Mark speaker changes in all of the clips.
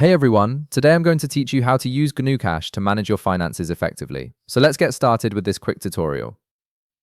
Speaker 1: Hey everyone, today I'm going to teach you how to use GnuCash to manage your finances effectively. So let's get started with this quick tutorial.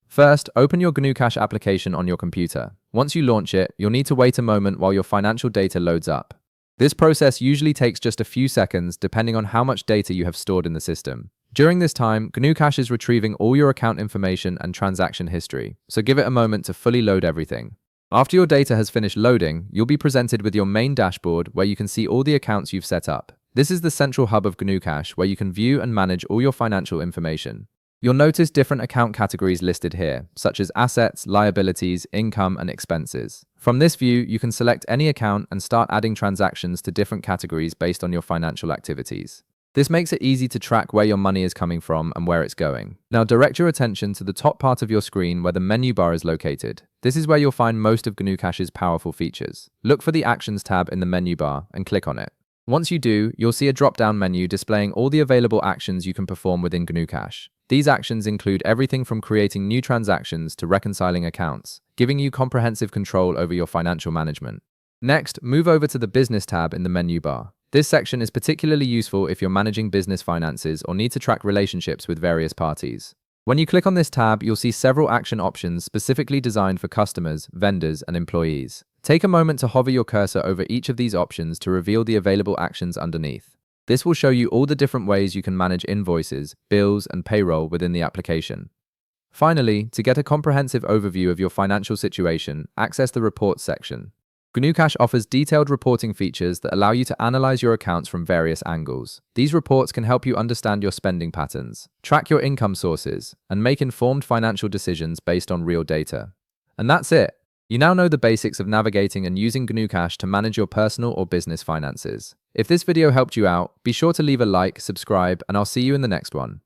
Speaker 1: First, open your GnuCash application on your computer. Once you launch it, you'll need to wait a moment while your financial data loads up. This process usually takes just a few seconds depending on how much data you have stored in the system. During this time, GnuCash is retrieving all your account information and transaction history, so give it a moment to fully load everything. After your data has finished loading, you'll be presented with your main dashboard where you can see all the accounts you've set up. This is the central hub of GnuCash where you can view and manage all your financial information. You'll notice different account categories listed here, such as assets, liabilities, income, and expenses. From this view, you can select any account and start adding transactions to different categories based on your financial activities. This makes it easy to track where your money is coming from and where it's going. Now direct your attention to the top part of your screen where the menu bar is located. This is where you'll find most of GnuCash's powerful features. Look for the Actions tab in the menu bar and click on it. Once you do, you'll see a drop-down menu displaying all the available actions you can perform within GnuCash. These actions include everything from creating new transactions to reconciling accounts, giving you comprehensive control over your financial management. Next, move over to the Business tab in the menu bar. This section is particularly useful if you're managing business finances or need to track relationships with various parties. When you click on this tab, you'll see several action options specifically designed for customers, vendors, and employees. Take a moment to hover your cursor over each of these options to reveal the available actions underneath. This will show you all the different ways you can manage invoices, bills, and payroll within the application. Finally, to get a comprehensive overview of your financial situation, access the Reports section. GnuCash offers detailed reporting features that allow you to analyze your accounts from various angles. These reports can help you understand your spending patterns, track your income sources, and make informed financial decisions based on real data. And that's it. You now know the basics of navigating and using GnuCash to manage your personal or business finances. If this video helped you out, be sure to leave a like, subscribe, and I'll see you in the next one.